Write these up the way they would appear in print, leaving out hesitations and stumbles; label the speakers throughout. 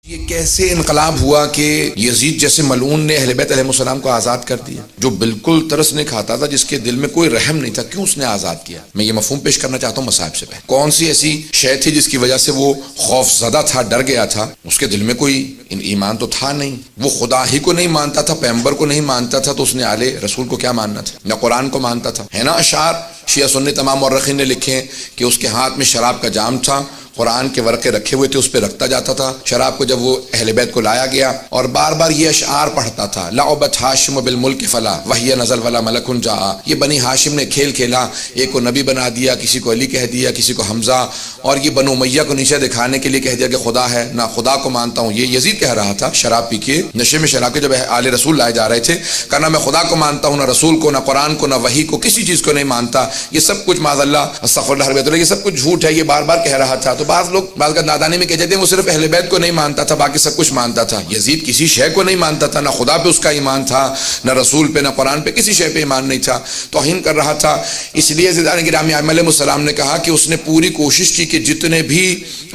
Speaker 1: یہ کیسے انقلاب ہوا کہ یزید جیسے ملعون نے اہل بیت علیہ السلام کو آزاد کر دیا، جو بالکل ترس نہیں کھاتا تھا، جس کے دل میں کوئی رحم نہیں تھا، کیوں اس نے آزاد کیا؟ میں یہ مفہوم پیش کرنا چاہتا ہوں مصائب سے پہلے۔ کون سی ایسی شے تھی جس کی وجہ سے وہ خوف زدہ تھا، ڈر گیا تھا؟ اس کے دل میں کوئی ایمان تو تھا نہیں، وہ خدا ہی کو نہیں مانتا تھا، پیغمبر کو نہیں مانتا تھا، تو اس نے آل رسول کو کیا ماننا تھا؟ نہ قرآن کو مانتا تھا، ہے نا؟ اشعار شیعہ سنی تمام مورخین نے لکھے کہ اس کے ہاتھ میں شراب کا جام تھا، قرآن کے ورقے رکھے ہوئے تھے، اس پہ رکھتا جاتا تھا شراب کو۔ جب وہ اہل بیت کو لایا گیا اور بار بار یہ اشعار پڑھتا تھا، لعبت ہاشم بالملک فلا وہی نزل ولا ملک جا، یہ بنی ہاشم نے کھیل کھیلا، ایک کو نبی بنا دیا، کسی کو علی کہہ دیا، کسی کو حمزہ، اور یہ بنو امیہ کو نیچے دکھانے کے لیے کہہ دیا کہ خدا ہے، نہ خدا کو مانتا ہوں۔ یہ یزید کہہ رہا تھا شراب پی کے، نشے میں شراب کے، جب آل رسول لائے جا رہے تھے، کہا نہ میں خدا کو مانتا ہوں، نہ رسول کو، نہ قرآن کو، نہ وحی کو، کسی چیز کو نہیں مانتا، یہ سب کچھ معاذ اللہ استغفر اللہ رب، یہ سب کچھ جھوٹ ہے، یہ بار بار کہہ رہا تھا۔ تو بعض لوگ بعض کا نادانی میں کہتے ہیں وہ صرف اہل بیت کو نہیں مانتا تھا، باقی سب کچھ مانتا تھا۔ یزید کسی شے کو نہیں مانتا تھا، نہ خدا پہ اس کا ایمان تھا، نہ رسول پہ، نہ قرآن پہ، کسی شے پہ ایمان نہیں تھا، توہین کر رہا تھا۔ اس لیے زیدان گرامی علیہ السلام نے کہا کہ اس نے پوری کوشش کی کہ جتنے بھی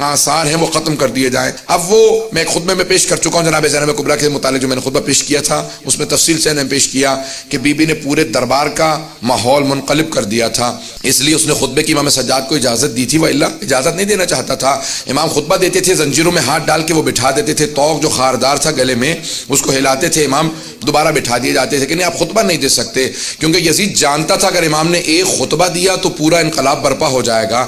Speaker 1: آثار ہیں وہ ختم کر دیے جائیں۔ اب وہ میں ایک خطبے میں پیش کر چکا ہوں جناب زینب کبریٰ کے متعلق، جو میں نے خطبہ پیش کیا تھا اس میں تفصیل سے نے پیش کیا کہ بی بی نے پورے دربار کا ماحول منقلب کر دیا تھا، اس لیے اس نے خطبے کی امام سجاد کو اجازت دی تھی، والا اجازت نہیں دینا چاہتا تھا۔ امام خطبہ دیتے تھے، زنجیروں میں ہاتھ ڈال کے وہ بٹھا دیتے تھے، توق جو خاردار تھا گلے میں اس کو ہلاتے تھے، امام دوبارہ بٹھا دیے جاتے تھے کہ نہیں آپ خطبہ نہیں دے سکتے، کیونکہ یزید جانتا تھا اگر امام نے ایک خطبہ دیا تو پورا انقلاب برپا ہو جائے گا۔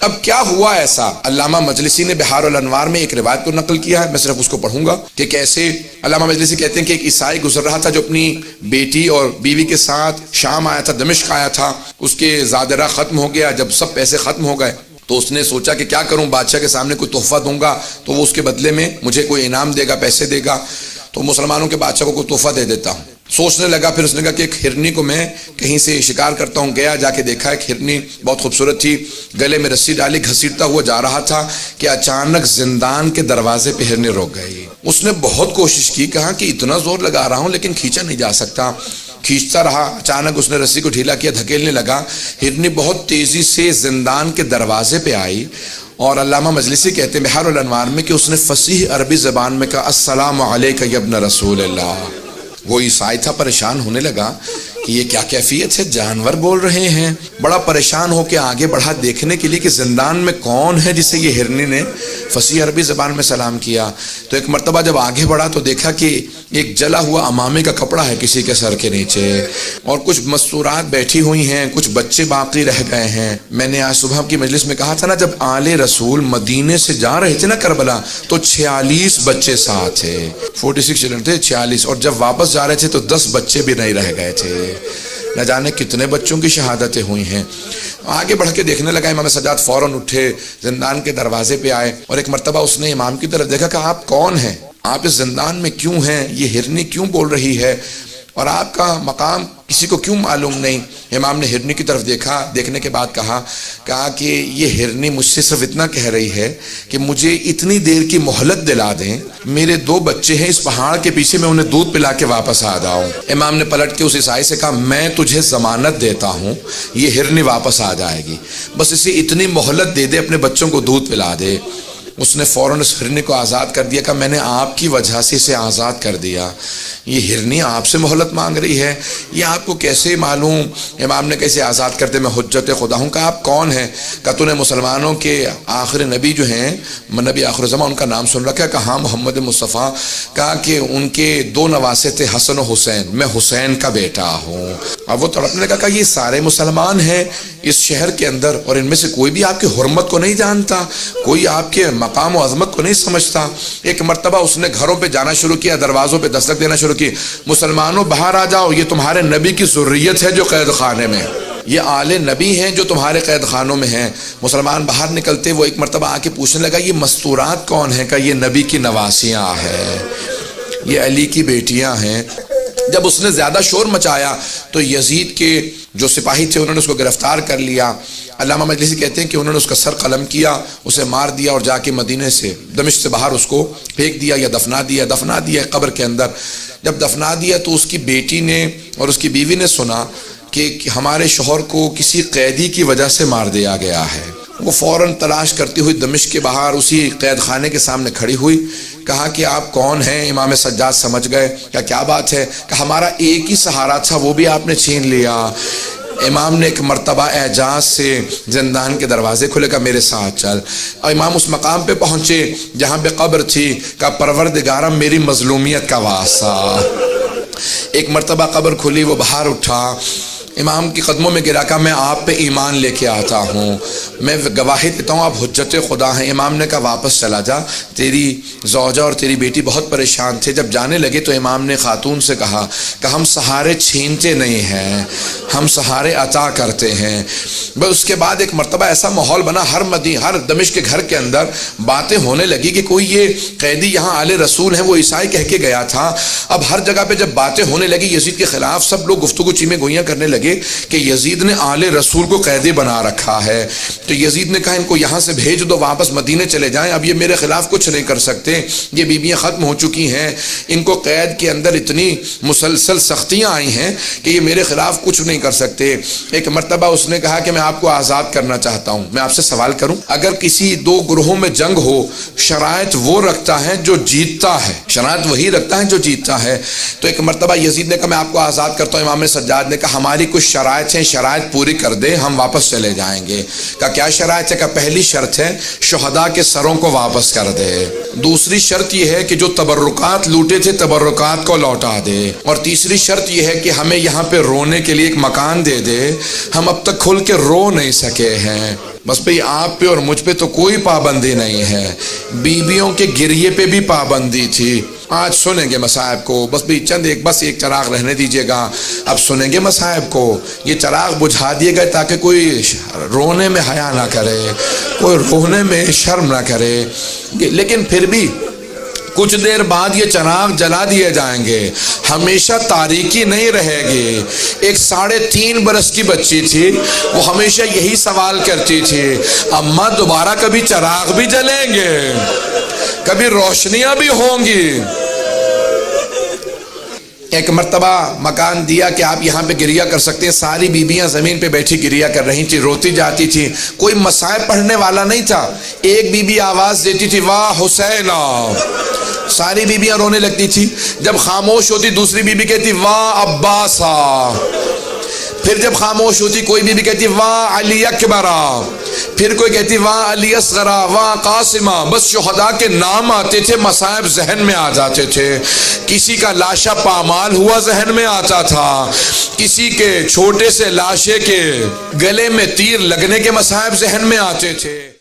Speaker 1: اب کیا ہوا ایسا؟ علامہ مجلسی نے بحار الانوار میں ایک روایت کو نقل کیا ہے، میں صرف اس کو پڑھوں گا کہ کیسے علامہ مجلسی کہتے ہیں کہ ایک عیسائی گزر رہا تھا جو اپنی بیٹی اور بیوی کے ساتھ شام آیا تھا، دمشق آیا تھا، اس کے زادرہ ختم ہو گیا، جب سب پیسے ختم ہو گئے تو اس نے سوچا کہ کیا کروں، بادشاہ کے سامنے کوئی تحفہ دوں گا تو وہ اس کے بدلے میں مجھے کوئی انعام دے گا، پیسے دے گا، تو مسلمانوں کے بادشاہ کو کوئی تحفہ دے دیتا ہوں۔ سوچنے لگا، پھر اس نے کہا کہ ایک ہرنی کو میں کہیں سے شکار کرتا ہوں، گیا جا کے دیکھا ایک ہرنی بہت خوبصورت تھی، گلے میں رسی ڈالی، گھسیٹتا ہوا جا رہا تھا کہ اچانک زندان کے دروازے پہ ہرنی رک گئی۔ اس نے بہت کوشش کی، کہا کہ اتنا زور لگا رہا ہوں لیکن کھینچا نہیں جا سکتا، کھینچتا رہا، اچانک اس نے رسی کو ڈھیلا کیا، دھکیلنے لگا، ہرنی بہت تیزی سے زندان کے دروازے پہ آئی، اور علامہ مجلسی کہتے ہیں بحار الانوار میں کہ اس نے فصیح عربی زبان میں کہا السلام علیک یا ابن رسول اللہ۔ وہ عیسائی تھا، پریشان ہونے لگا کہ یہ کیا کیفیت ہے، جانور بول رہے ہیں، بڑا پریشان ہو کے آگے بڑھا دیکھنے کے لیے کہ زندان میں کون ہے جسے یہ ہرنی نے فصیح عربی زبان میں سلام کیا۔ تو ایک مرتبہ جب آگے بڑھا تو دیکھا کہ ایک جلا ہوا امامے کا کپڑا ہے کسی کے سر کے نیچے، اور کچھ مستورات بیٹھی ہوئی ہیں، کچھ بچے باقی رہ گئے ہیں۔ میں نے آج صبح کی مجلس میں کہا تھا نا، جب آل رسول مدینے سے جا رہے تھے نا کربلا تو 46 بچے ساتھ تھے، 46 چلڈرن تھے، 46، اور جب واپس جا رہے تھے تو 10 بچے بھی نہیں رہ گئے تھے۔ نہ جانے کتنے بچوں کی شہادتیں ہوئی ہیں۔ آگے بڑھ کے دیکھنے لگا، امام سجاد فوراً اٹھے، زندان کے دروازے پہ آئے، اور ایک مرتبہ اس نے امام کی طرف دیکھا کہ آپ کون ہیں، آپ اس زندان میں کیوں ہیں، یہ ہرنی کیوں بول رہی ہے، اور آپ کا مقام کسی کو کیوں معلوم نہیں؟ امام نے ہرنی کی طرف دیکھا، دیکھنے کے بعد کہا کہ یہ ہرنی مجھ سے صرف اتنا کہہ رہی ہے کہ مجھے اتنی دیر کی مہلت دلا دیں، میرے 2 بچے ہیں اس پہاڑ کے پیچھے، میں انہیں دودھ پلا کے واپس آ جاؤں۔ امام نے پلٹ کے اس عیسائی سے کہا میں تجھے ضمانت دیتا ہوں یہ ہرنی واپس آ جائے گی، بس اسے اتنی مہلت دے دے، اپنے بچوں کو دودھ پلا دے۔ اس نے فوراً اس ہرنی کو آزاد کر دیا، کہ میں نے آپ کی وجہ سے اسے آزاد کر دیا، یہ ہرنی آپ سے مہلت مانگ رہی ہے، یہ آپ کو کیسے معلوم؟ امام نے کیسے آزاد کر دے، میں حجت خدا ہوں۔ کہا آپ کون ہیں؟ کہا تو نے مسلمانوں کے آخر نبی جو ہیں، نبی آخر زمان، ان کا نام سن رکھا ہے؟ کہا ہاں، محمد مصطفیٰ۔ کہا کہ ان کے 2 نواسے تھے، حسن و حسین، میں حسین کا بیٹا ہوں۔ اب وہ تڑپنے لگا، کہا یہ سارے مسلمان ہیں اس شہر کے اندر، اور ان میں سے کوئی بھی آپ کی حرمت کو نہیں جانتا، کوئی آپ کے مقام و عظمت کو نہیں سمجھتا۔ ایک مرتبہ اس نے گھروں پہ جانا شروع کیا، دروازوں پہ دستک دینا شروع کی، مسلمانوں باہر آ جاؤ، یہ تمہارے نبی کی ذریت ہے جو قید خانے میں، یہ آل نبی ہیں جو تمہارے قید خانوں میں ہیں۔ مسلمان باہر نکلتے، وہ ایک مرتبہ آ کے پوچھنے لگا یہ مستورات کون ہیں؟ کہ یہ نبی کی نواسیاں ہیں، یہ علی کی بیٹیاں ہیں۔ جب اس نے زیادہ شور مچایا تو یزید کے جو سپاہی تھے انہوں نے اس کو گرفتار کر لیا۔ علامہ مجلسی کہتے ہیں کہ انہوں نے اس کا سر قلم کیا، اسے مار دیا، اور جا کے مدینے سے، دمشق سے باہر اس کو پھینک دیا یا دفنا دیا قبر کے اندر۔ جب دفنا دیا تو اس کی بیٹی نے اور اس کی بیوی نے سنا کہ ہمارے شوہر کو کسی قیدی کی وجہ سے مار دیا گیا ہے۔ وہ فوراً تلاش کرتی ہوئی دمشق کے باہر اسی قید خانے کے سامنے کھڑی ہوئی کہا کہ آپ کون ہیں؟ امام سجاد سمجھ گئے، کیا بات ہے؟ کہ ہمارا ایک ہی سہارا تھا وہ بھی آپ نے چھین لیا۔ امام نے ایک مرتبہ اعجاز سے زندان کے دروازے کھلے، کہا میرے ساتھ چل، اور امام اس مقام پہ پہنچے جہاں پہ قبر تھی، کہا پروردگارہ میری مظلومیت کا واسطہ۔ ایک مرتبہ قبر کھلی، وہ باہر اٹھا، امام کی قدموں میں گرا، کہا میں آپ پہ ایمان لے کے آتا ہوں، میں گواہی دیتا ہوں آپ حجت خدا ہیں۔ امام نے کہا واپس چلا جا، تیری زوجہ اور تیری بیٹی بہت پریشان تھے۔ جب جانے لگے تو امام نے خاتون سے کہا کہ ہم سہارے چھینتے نہیں ہیں، ہم سہارے عطا کرتے ہیں۔ بس اس کے بعد ایک مرتبہ ایسا ماحول بنا، ہر دمشق کے گھر کے اندر باتیں ہونے لگی کہ کوئی یہ قیدی یہاں آل رسول ہیں، وہ عیسائی کہہ کے گیا تھا۔ اب ہر جگہ پہ جب باتیں ہونے لگی یزید کے خلاف، سب لوگ گفتگو چیمیں گوئیاں کرنے لگے کہ یزید نے آل رسول کو قیدی بنا رکھا ہے۔ تو یزید نے کہا ان کو یہاں سے بھیج دو، واپس مدینے چلے جائیں، اب یہ میرے خلاف کچھ نہیں کر سکتے، یہ بیویاں ختم ہو چکی ہیں، ان کو قید کے اندر اتنی مسلسل سختیاں آئی ہیں کہ یہ میرے خلاف کچھ نہیں کر سکتے۔ ایک مرتبہ اس نے کہا کہ میں آپ کو آزاد کرنا چاہتا ہوں، میں آپ سے سوال کروں، اگر کسی دو گروہوں میں جنگ ہو، شرائط وہ رکھتا ہے جو جیتتا ہے، شرائط وہی رکھتا ہے جو جیتتا ہے۔ تو ایک مرتبہ یزید نے کہا میں آپ کو آزاد کرتا ہوں۔ امام سجاد نے کہا ہماری کچھ شرائط ہیں، شرائط پوری کر دے ہم واپس چلے جائیں گے۔ کہا کیا شرائط ہے؟ کہ پہلی شرط ہے شہداء کے سروں کو واپس کر دے، دوسری شرط یہ ہے کہ جو تبرکات لوٹے تھے تبرکات کو لوٹا دے، اور تیسری شرط یہ ہے کہ ہمیں یہاں پہ رونے کے لیے ایک مکان دے دے، ہم اب تک کھل کے رو نہیں سکے ہیں۔ بس بھئی آپ پہ اور مجھ پہ تو کوئی پابندی نہیں ہے، بیویوں کے گریے پہ بھی پابندی تھی۔ آج سنیں گے مصائب کو، بس بھی بس ایک چراغ رہنے دیجئے گا، اب سنیں گے مصائب کو، یہ چراغ بجھا دیے گئے تاکہ کوئی رونے میں حیا نہ کرے، کوئی رونے میں شرم نہ کرے۔ لیکن پھر بھی کچھ دیر بعد یہ چراغ جلا دیے جائیں گے، ہمیشہ تاریکی نہیں رہے گی۔ ایک 3.5 برس کی بچی تھی، وہ ہمیشہ یہی سوال کرتی تھی اماں دوبارہ کبھی چراغ بھی جلیں گے، کبھی روشنیاں بھی ہوں گی۔ ایک مرتبہ مکان دیا کہ آپ یہاں پہ گریا کر سکتے ہیں، ساری بیبیاں زمین پہ بیٹھی گریا کر رہی تھی، روتی جاتی تھی، کوئی مصائب پڑھنے والا نہیں تھا۔ ایک بیوی آواز دیتی تھی واہ حسینہ، ساری بیبیاں رونے لگتی تھی۔ جب خاموش ہوتی دوسری بیوی کہتی واہ عباسہ، پھر جب خاموش ہوتی کوئی بیوی کہتی واہ علی اکبرہ، پھر کوئی کہتی واہ علی اصغرہ، واہ قاسمہ۔ بس شہداء کے نام آتے تھے، مصائب ذہن میں آ جاتے تھے۔ کسی کا لاشا پامال ہوا ذہن میں آتا تھا، کسی کے چھوٹے سے لاشے کے گلے میں تیر لگنے کے مصائب ذہن میں آتے تھے۔